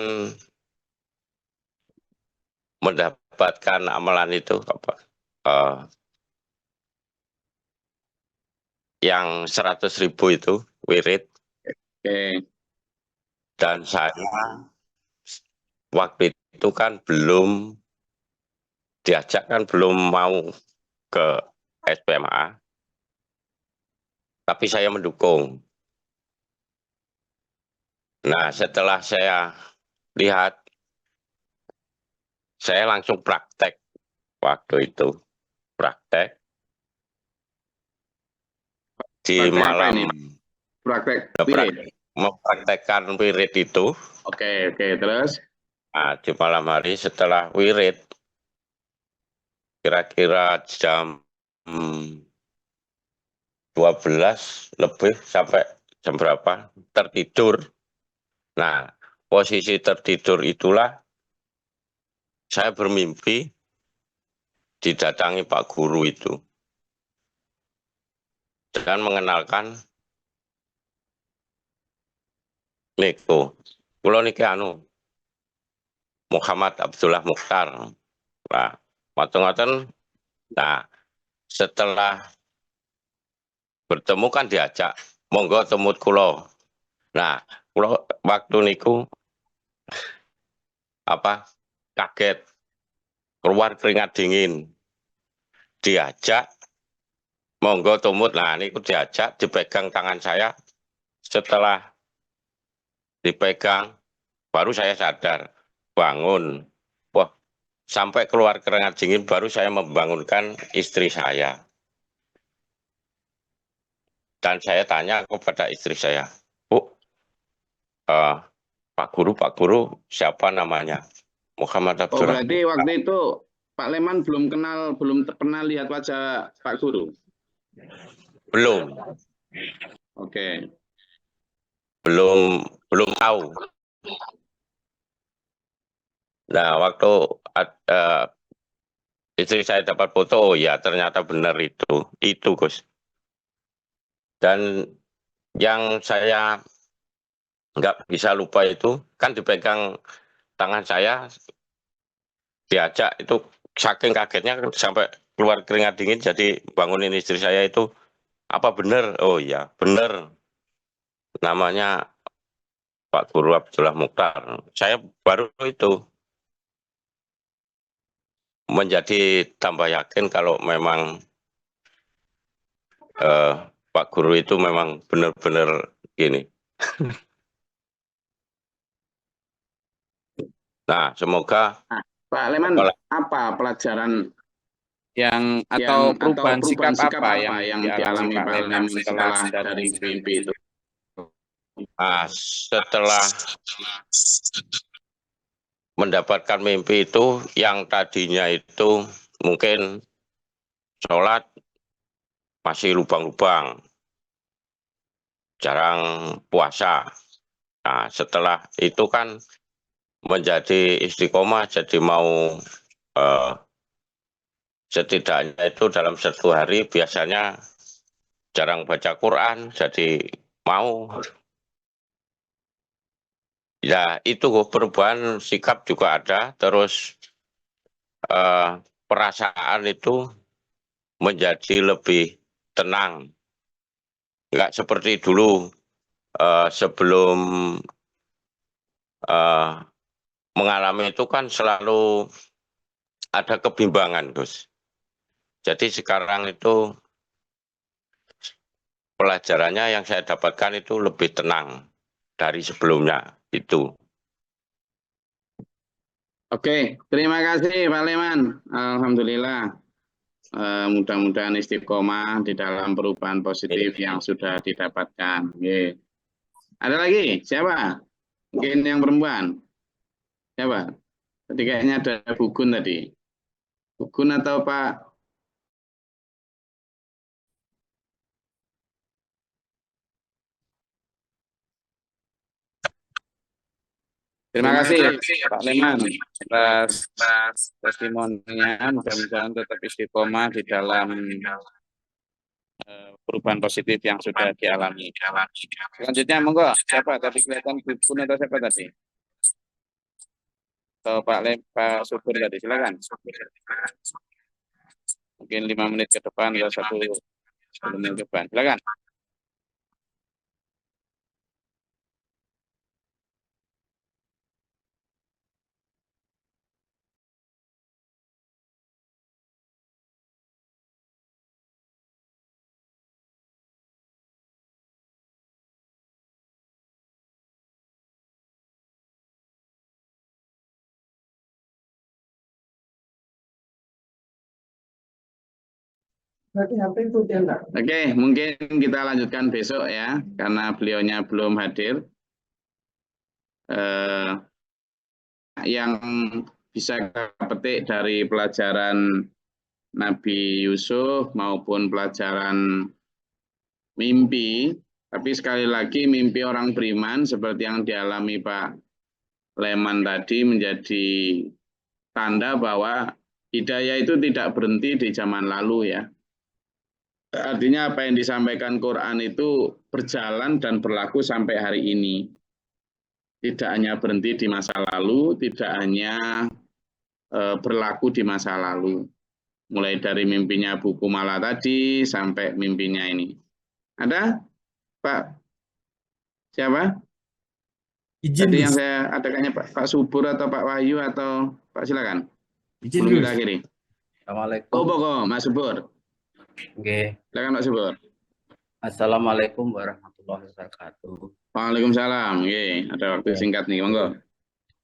mendapatkan amalan itu yang 100.000 itu wirid. Oke. Dan saya waktu itu kan belum diajak, kan belum mau ke SPMA, tapi saya mendukung. Nah, setelah saya lihat, saya langsung praktek waktu itu. Praktek di Praktek apa malam, ini? Praktek wirid. mempraktekkan wirid itu. Oke, terus? Nah, di malam hari setelah wirid, kira-kira jam 12 lebih sampai jam berapa, tertidur. Nah, posisi tertidur itulah saya bermimpi didatangi Pak Guru itu. Dan mengenalkan, Niku, kula niki Muhammad Abdullah Mukhtar. Nah, ngoten-ngoten. Nah, setelah bertemu kan diajak, monggo temut kula. Nah, kula waktu niku kaget, keluar keringat dingin. Diajak, monggo tumut. Nah, niku diajak, dipegang tangan saya. Setelah dipegang, baru saya sadar, bangun. Wah, sampai keluar keringat dingin, baru saya membangunkan istri saya. Dan saya tanya kepada istri saya, Bu, Pak Guru, siapa namanya? Muhammad Oh, Abdullah. berarti waktu itu Pak Leman belum pernah lihat wajah Pak Guru? Belum. Oke. Belum tahu. Nah, waktu istri saya dapat foto, oh ya ternyata benar itu Gus. Dan yang saya nggak bisa lupa itu, kan dipegang tangan saya, diajak itu, saking kagetnya sampai keluar keringat dingin, jadi bangunin istri saya itu, apa benar? Oh ya, benar. Namanya Pak Guru Abdullah Mukhtar. Saya baru itu menjadi tambah yakin kalau memang Pak Guru itu memang benar-benar gini. Nah, semoga Pak Leman, apa pelajaran atau perubahan sikap apa yang dialami Pak Leman setelah dari mimpi itu? Nah, setelah mendapatkan mimpi itu, yang tadinya itu mungkin sholat masih lubang-lubang, jarang puasa. Nah, setelah itu kan menjadi istiqomah, jadi mau setidaknya itu dalam satu hari biasanya jarang baca Quran, jadi mau. Ya, itu perubahan sikap juga ada, terus perasaan itu menjadi lebih tenang. Nggak seperti dulu sebelum mengalami itu kan selalu ada kebimbangan, Gus. Jadi sekarang itu pelajarannya yang saya dapatkan itu lebih tenang dari sebelumnya itu. Oke, terima kasih Pak Leman. Alhamdulillah. Mudah-mudahan istiqomah di dalam perubahan positif yang sudah didapatkan. Oke. Ada lagi? Siapa? Mungkin yang perempuan. Siapa? Tadi kayaknya ada Bugun tadi. Bugun atau Pak? Terima kasih Pak Leman atas testimoninya. Mudah-mudahan tetap istiqomah di dalam perubahan positif yang sudah dialami. Selanjutnya monggo, siapa tadi kelihatan Bugun atau siapa tadi? Atau Pak Subur tadi, silakan. Mungkin 5 menit ke depan atau 1 menit ke depan, silakan. Oke, mungkin kita lanjutkan besok ya, karena beliaunya belum hadir. Yang bisa kita petik dari pelajaran Nabi Yusuf maupun pelajaran mimpi, tapi sekali lagi mimpi orang beriman seperti yang dialami Pak Leman tadi menjadi tanda bahwa hidayah itu tidak berhenti di zaman lalu ya. Artinya apa yang disampaikan Quran itu berjalan dan berlaku sampai hari ini. Tidak hanya berhenti di masa lalu, tidak hanya berlaku di masa lalu. Mulai dari mimpinya Bu Kumala tadi sampai mimpinya ini. Ada? Pak? Siapa? Izin, Tadi Gus. yang saya adakannya Pak Subur atau Pak Wahyu atau Pak silakan. Izin, Belum Gus. kita akhiri. Assalamualaikum. Oh, pokok, Mas Subur. Oke. Silakan Pak Subur. Assalamualaikum warahmatullahi wabarakatuh. Waalaikumsalam. Oke, ada waktu singkat nih, monggo.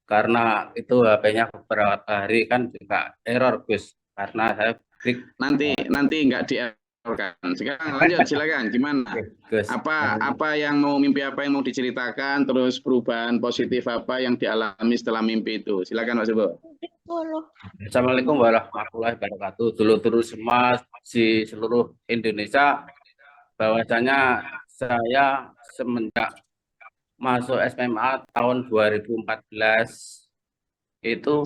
Karena itu HP-nya beberapa hari kan juga error, Gus. Karena saya klik nanti nggak di-errorkan. Sekarang lanjut, silakan. Gimana? Gus. Apa yang mau mimpi apa yang mau diceritakan, terus perubahan positif apa yang dialami setelah mimpi itu? Silakan Pak Subur. Assalamualaikum warahmatullahi wabarakatuh. Dulu-dulu semua di seluruh Indonesia, bahwasanya saya semenjak masuk SMA tahun 2014 itu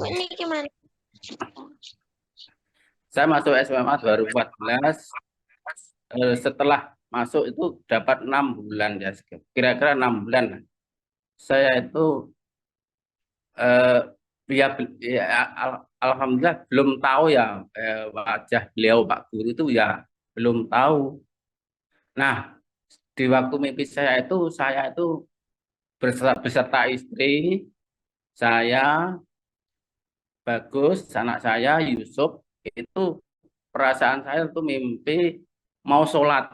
saya masuk SMA 2014, setelah masuk itu dapat 6 bulan ya, kira-kira 6 bulan. Saya itu alhamdulillah belum tahu ya wajah beliau Pak Guru itu ya belum tahu. Nah, di waktu mimpi saya itu beserta istri saya, Bagus, anak saya Yusuf, itu perasaan saya itu mimpi mau sholat.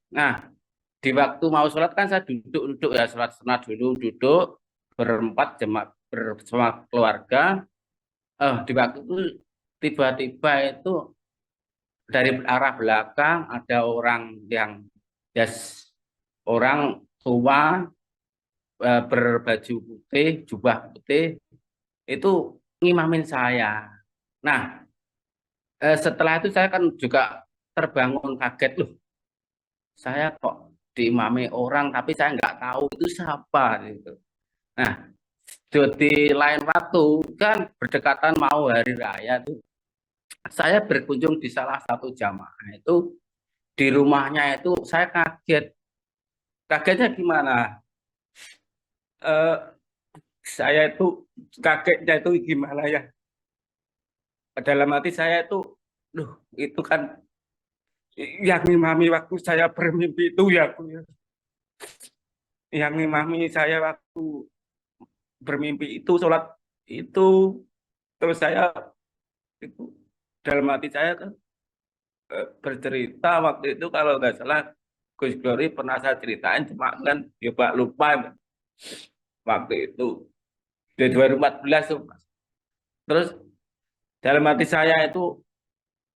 Nah, di waktu mau sholat kan saya duduk ya, sholat sunat dulu, duduk berempat jemaat bersama keluarga. Di waktu itu tiba-tiba itu dari arah belakang ada orang yang orang tua berbaju putih, jubah putih, itu ngimamin saya. Nah, setelah itu saya kan juga terbangun kaget loh. Saya kok diimami orang tapi saya nggak tahu itu siapa gitu. Nah, di lain waktu kan berdekatan mau hari raya tuh, saya berkunjung di salah satu jamaah itu, di rumahnya itu saya kaget. Kagetnya gimana? Saya itu kagetnya itu gimana ya? Dalam hati saya itu, loh itu kan yang ngimami waktu saya bermimpi itu ya, yang ngimami saya waktu bermimpi itu, sholat itu, terus saya itu dalam hati saya kan bercerita waktu itu kalau nggak salah Gus Glory pernah saya ceritain, cuma kan ya Pak lupa waktu itu di 2014 tuh. Terus dalam hati saya itu,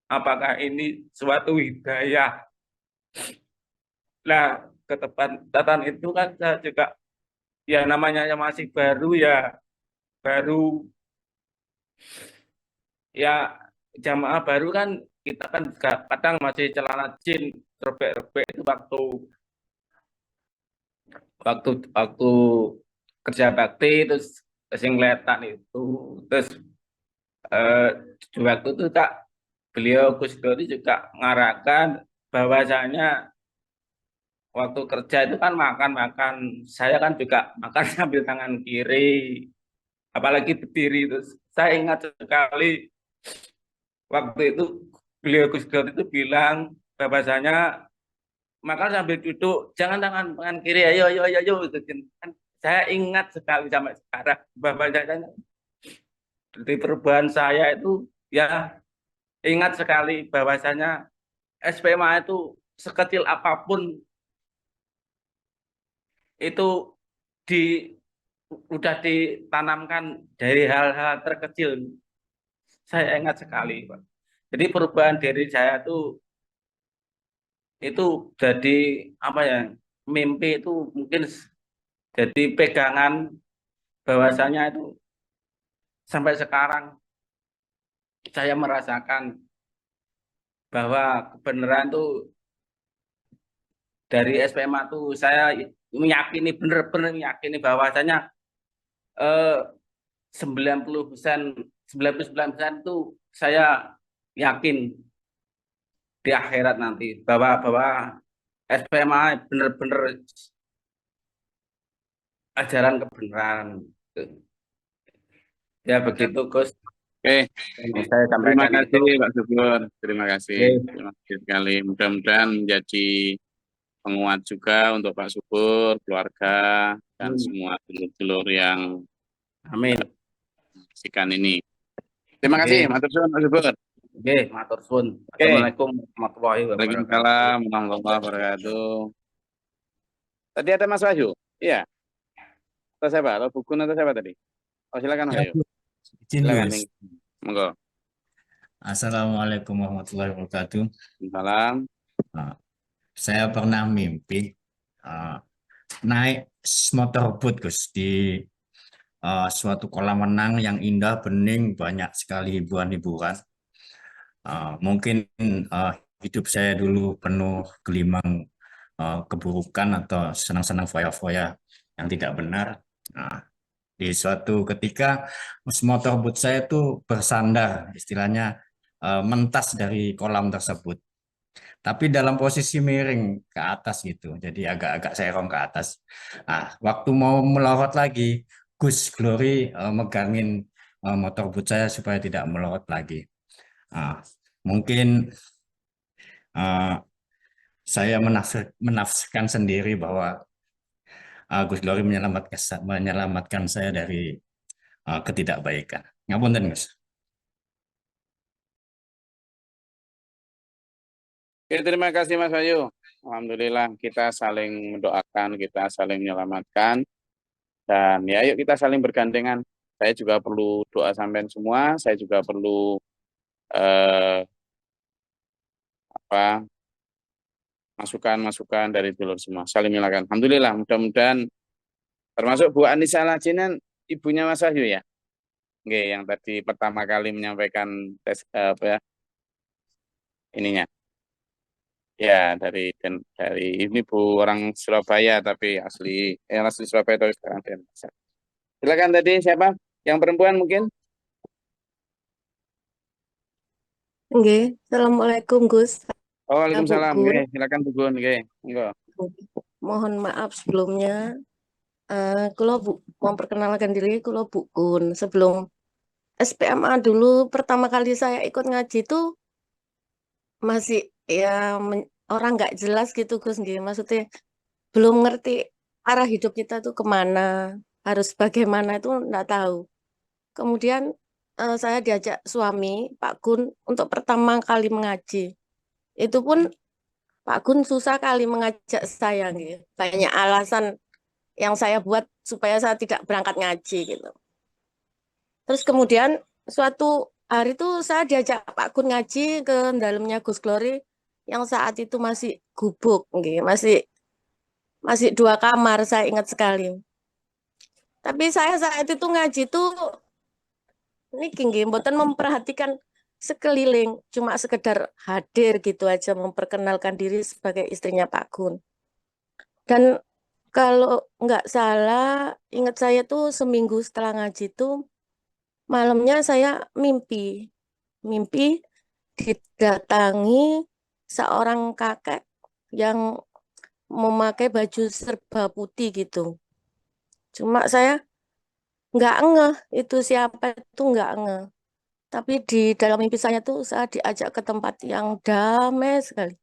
apakah ini suatu hidayah? Nah, ketepatan itu kan saya juga ya namanya masih baru ya, ya jamaah baru kan, kita kan kadang masih celana jin robek-robek itu waktu kerja bakti, terus sing kelihatan itu, terus di waktu itu beliau Gus Dori juga mengarahkan bahwasanya waktu kerja itu kan makan, saya kan juga makan sambil tangan kiri, apalagi berdiri. Terus saya ingat sekali waktu itu beliau Gus Dur itu bilang bahwasanya makan sambil duduk, jangan tangan kiri, ayo. Kan saya ingat sekali sampai sekarang bahwasanya di perubahan saya itu ya ingat sekali bahwasanya SPMA itu sekecil apapun itu udah ditanamkan dari hal-hal terkecil. Saya ingat sekali, Pak. Jadi perubahan diri saya itu itu jadi apa ya, mimpi itu mungkin jadi pegangan bahwasanya itu sampai sekarang saya merasakan bahwa kebenaran tuh dari SPMA tuh saya meyakini, benar-benar meyakini bahwasanya 90%, 99% itu saya yakin di akhirat nanti bahwa SPMA benar-benar ajaran kebenaran. Ya begitu Gus. Oke, Yang saya terima sampaikan kasih itu. Pak Subur, terima kasih, Oke. terima kasih sekali. Mudah-mudahan menjadi penguat juga untuk Pak Subur, keluarga, dan semua dulur-dulur yang Amin. menyaksikan ini. Terima kasih, matur suwun Pak Subur. Oke, matur suwun. Oke. Assalamualaikum warahmatullahi wabarakatuh. Waalaikumsalam warahmatullahi wabarakatuh. Tadi ada Mas Wahyu? Iya. Atau siapa? Atau Bukun atau siapa tadi? Oh, silakan Mas Wahyu. Izin Silakan. Gus. Monggo. Assalamualaikum warahmatullahi wabarakatuh. Salam. Saya pernah mimpi naik motor boat Gus di suatu kolam renang yang indah, bening, banyak sekali hiburan-hiburan. Mungkin hidup saya dulu penuh gelimang keburukan atau senang-senang foya-foya yang tidak benar. Di suatu ketika motorboat saya itu bersandar, istilahnya mentas dari kolam tersebut. Tapi dalam posisi miring ke atas gitu, jadi agak-agak serong ke atas. Nah, waktu mau melorot lagi, Gus Glory megangin motorboat saya supaya tidak melorot lagi. Mungkin saya menafsirkan sendiri bahwa Gus Glory menyelamatkan saya dari ketidakbaikan. Ngapunten Gus. Oke, terima kasih Mas Wahyu. Alhamdulillah kita saling mendoakan, kita saling menyelamatkan. Dan ya yuk kita saling bergandengan. Saya juga perlu doa sampean semua, saya juga perlu masukan-masukan dari dulur semua. Saling menyelamatkan. Alhamdulillah, mudah-mudahan termasuk Bu Anissa Lajinan, ibunya Mas Wahyu ya. Oke, yang tadi pertama kali menyampaikan tes ininya. Ya, dari ini Bu orang Surabaya tapi asli Surabaya tapi sekarang Denpasar. Silakan tadi siapa? Yang perempuan mungkin? Nggih, Assalamualaikum Gus. Oh, waalaikumsalam. Bu Gun. Oke, silakan Bu Gun. Oke, monggo. Mohon maaf sebelumnya. Kalau memperkenalkan diri, kalau Bu Gun. Sebelum SPMA dulu pertama kali saya ikut ngaji itu masih ya orang nggak jelas gitu Gus. Maksudnya belum ngerti arah hidup kita tuh kemana, harus bagaimana itu nggak tahu. Kemudian saya diajak suami Pak Gun untuk pertama kali mengaji. Itu pun Pak Gun susah kali mengajak saya gitu. Banyak alasan yang saya buat supaya saya tidak berangkat ngaji gitu. Terus kemudian suatu hari itu saya diajak Pak Gun ngaji ke dalamnya Gus Glory yang saat itu masih gubuk gitu. Masih 2 kamar, saya ingat sekali. Tapi saya saat itu ngaji tuh niki mboten memperhatikan sekeliling, cuma sekedar hadir gitu aja, memperkenalkan diri sebagai istrinya Pak Gun. Dan kalau nggak salah, ingat saya tuh seminggu setelah ngaji tuh, malamnya saya mimpi didatangi seorang kakek yang memakai baju serba putih gitu. Cuma saya nggak ngeh itu siapa, itu nggak ngeh. Tapi di dalam mimpi saya tuh saya diajak ke tempat yang damai sekali.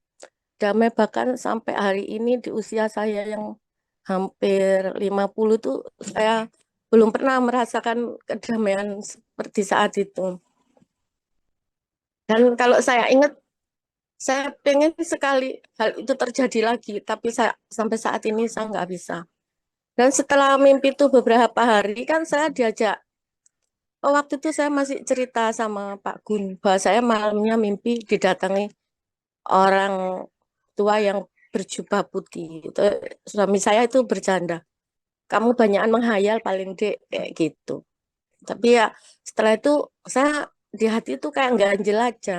Damai bahkan sampai hari ini di usia saya yang hampir 50 tuh saya belum pernah merasakan kedamaian seperti saat itu. Dan kalau saya ingat, saya pengen sekali hal itu terjadi lagi, tapi sampai saat ini saya nggak bisa. Dan setelah mimpi itu beberapa hari kan saya diajak. Waktu itu saya masih cerita sama Pak Gun bahwa saya malamnya mimpi didatangi orang tua yang berjubah putih. Suami saya itu bercanda, kamu banyakan menghayal paling dek, kayak gitu. Tapi ya setelah itu saya di hati itu kayak ganjil aja.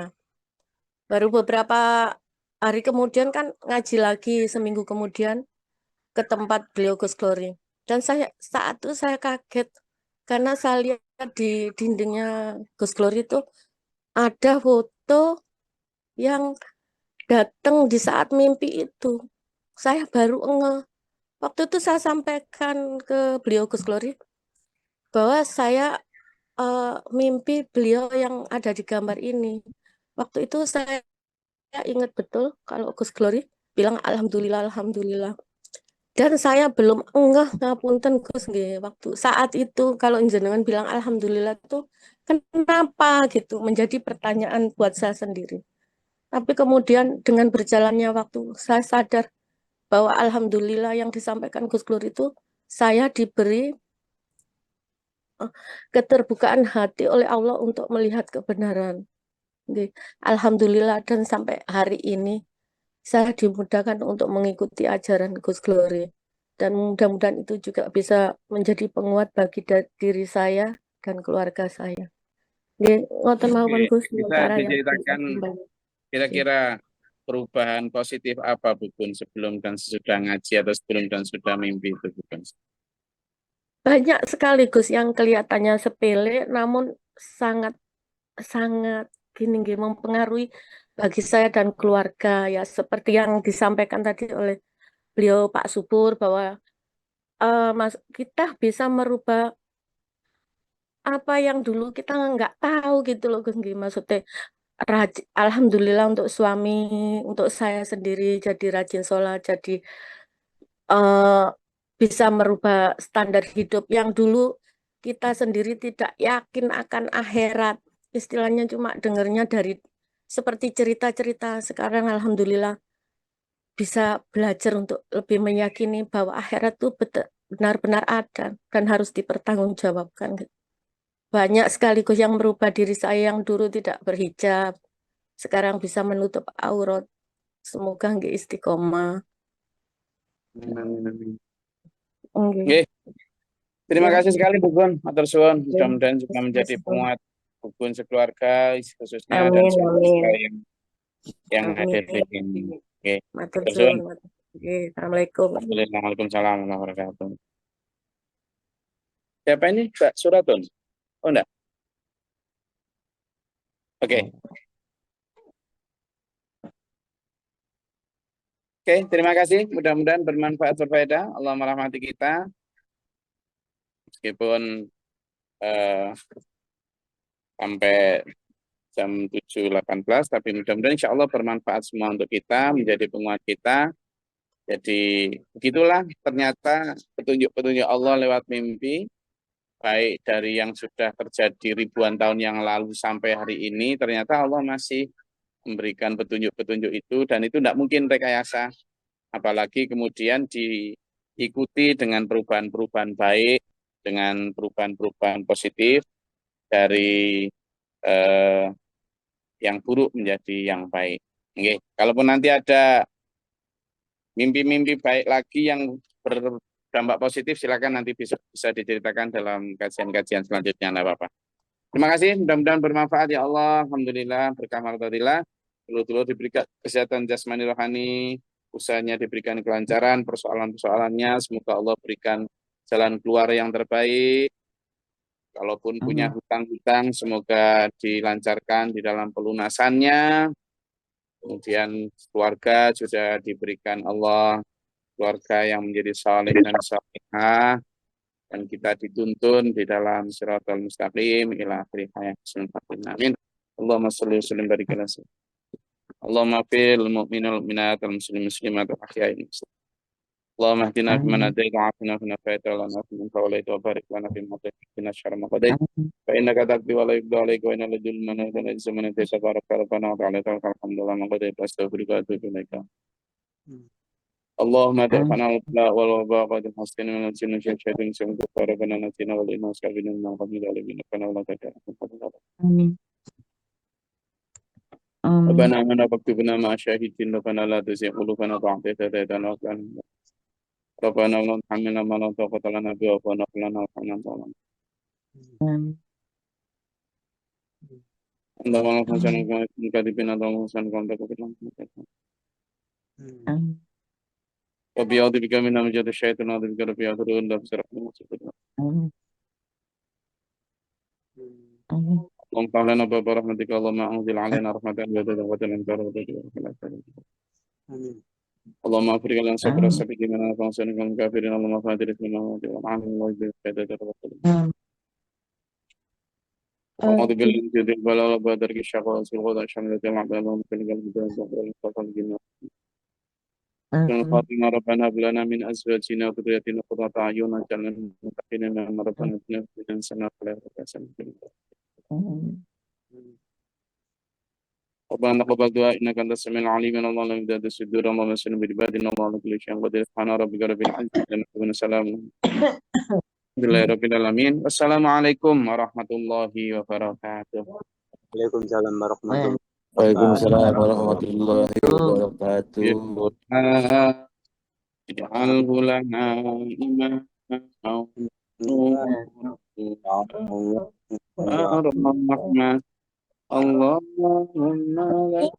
Baru beberapa hari kemudian kan ngaji lagi, seminggu kemudian ke tempat beliau Gus Glory. Dan saat itu saya kaget karena saya lihat di dindingnya Gus Glory itu ada foto yang datang di saat mimpi itu. Saya baru ngeh. Waktu itu saya sampaikan ke beliau Gus Glory bahwa saya mimpi beliau yang ada di gambar ini. Waktu itu saya ingat betul kalau Gus Glory bilang alhamdulillah, alhamdulillah. Dan saya belum ngeh ngapunten Gus nggih. Waktu saat itu kalau jenengan bilang alhamdulillah itu kenapa gitu menjadi pertanyaan buat saya sendiri. Tapi kemudian dengan berjalannya waktu saya sadar bahwa alhamdulillah yang disampaikan Gus Glory itu saya diberi keterbukaan hati oleh Allah untuk melihat kebenaran. Alhamdulillah, dan sampai hari ini saya dimudahkan untuk mengikuti ajaran Gus Glory. Dan mudah-mudahan itu juga bisa menjadi penguat bagi diri saya dan keluarga saya. Ngoten mawon Gus, Bisa diceritakan kira-kira perubahan positif apa Bu Gun sebelum dan sesudah ngaji atau sebelum dan sesudah mimpi itu Bu Gun? Banyak sekali Gus yang kelihatannya sepele namun sangat gini mempengaruhi bagi saya dan keluarga, ya seperti yang disampaikan tadi oleh beliau Pak Subur bahwa kita bisa merubah apa yang dulu kita nggak tahu gitu loh Gus. Maksudnya alhamdulillah untuk suami, untuk saya sendiri jadi rajin sholat, jadi bisa merubah standar hidup yang dulu kita sendiri tidak yakin akan akhirat. Istilahnya cuma dengarnya dari seperti cerita-cerita. Sekarang alhamdulillah bisa belajar untuk lebih meyakini bahwa akhirat itu benar-benar ada dan harus dipertanggungjawabkan. Banyak sekaligus yang merubah diri saya yang dulu tidak berhijab, sekarang bisa menutup aurat. Semoga nggih istiqomah. Oke. Terima kasih sekali Bu Gun, matur suwun. Mudah-mudahan juga menjadi penguat Bu Gun sekeluarga khususnya dan sekeluarga yang ada di sini. Oke. Matur suwun. Assalamualaikum. Waalaikumsalam warahmatullahi wabarakatuh. Siapa ini? Mbak Suratun? Oh enggak. Oke. Oke, terima kasih. Mudah-mudahan bermanfaat berfaedah. Allah merahmati kita. Meskipun sampai jam 7.18, tapi mudah-mudahan insya Allah bermanfaat semua untuk kita, menjadi penguat kita. Jadi begitulah ternyata petunjuk-petunjuk Allah lewat mimpi, baik dari yang sudah terjadi ribuan tahun yang lalu sampai hari ini, ternyata Allah masih memberikan petunjuk-petunjuk itu, dan itu tidak mungkin rekayasa. Apalagi kemudian diikuti dengan perubahan-perubahan baik, dengan perubahan-perubahan positif dari yang buruk menjadi yang baik. Oke, kalaupun nanti ada mimpi-mimpi baik lagi yang berdampak positif, silakan nanti bisa diceritakan dalam kajian-kajian selanjutnya, enggak apa-apa. Terima kasih, mudah-mudahan bermanfaat ya Allah. Alhamdulillah, berkah martatillah. Dulu-dulu diberikan kesehatan jasmani rohani, usahanya diberikan kelancaran, persoalan-persoalannya semoga Allah berikan jalan keluar yang terbaik. Kalaupun punya hutang-hutang, semoga dilancarkan di dalam pelunasannya. Kemudian keluarga sudah diberikan Allah keluarga yang menjadi saleh dan salihah, dan kita dituntun di dalam siratal mustaqim ila akhir hayat. Amin. Allahumma sholli wa sallim barik ala sayyidina. Allahumma fil mu'minal mu'minat wal muslimin muslimat wal ahya'in. اللهم اهدنا فيمن هديت وعافنا فيما عافيت ولنا فيمن توليت وبارك لنا فيما اعطيت وقنا شر ما قضيت فانك تقضي ولا يقضى عليك وان لا يذل من يعز من انت تبارك ربنا وتعالى الحمد لله ما قضيت واستغفرك واتوب اليك. اللهم ادفعنا البلاء والوباء قد حسن من الجن والشياطين سمك ربنا نتينا والإناس كابنا من قبل ذلك فنا ولا تجعل. ربنا آمنا فاكتبنا مع الشاهدين ربنا لا تزغ قلوبنا بعد إذ هديتنا وهب لنا من لدنك ربنا ولا تحملنا ما لا طاقة لنا به واعف عنا وارحمنا أنت مولانا اللهم لا تنسنا من كاذبين اللهم حسن قومك وبالله ربي أعوذ بك من همزات الشياطين وأعوذ بك ربي أعوذ بك من شر اللهم افتح لنا باب رحمتك اللهم أنزل علينا رحمة ودود والإنكار اللهم أفرغ لنا صبر السبيل من أنفسنا من الكافرين اللهم فادر اسمنا وعن الله بفائدة الرسول أعوذ بالله من شر البلاء وبدرك الشقاء والغداء شملة العبد اللهم كن قلبك والصبر الجنة الخاتمة ربنا هب لنا من أزواجنا وذرياتنا قرة أعين واجعلنا للمتقين إماما ربنا اتنا في الدنيا حسنة وفي الآخرة حسنة ربنا تقبل دعاء إنك أنت السميع العليم اللهم لا يمدد الصدور اللهم سلم بعبادنا اللهم على كل شيء قدير سبحان ربك رب العزة عما يصفون وسلام alhamdulillahi rabbil alamin. Wassalamualaikum warahmatullahi wabarakatuh. Waalaikumsalam warahmatullahi wabarakatuh. Waalaikumsalam warahmatullahi wabarakatuh. Ij'alhu lana imama Allahumma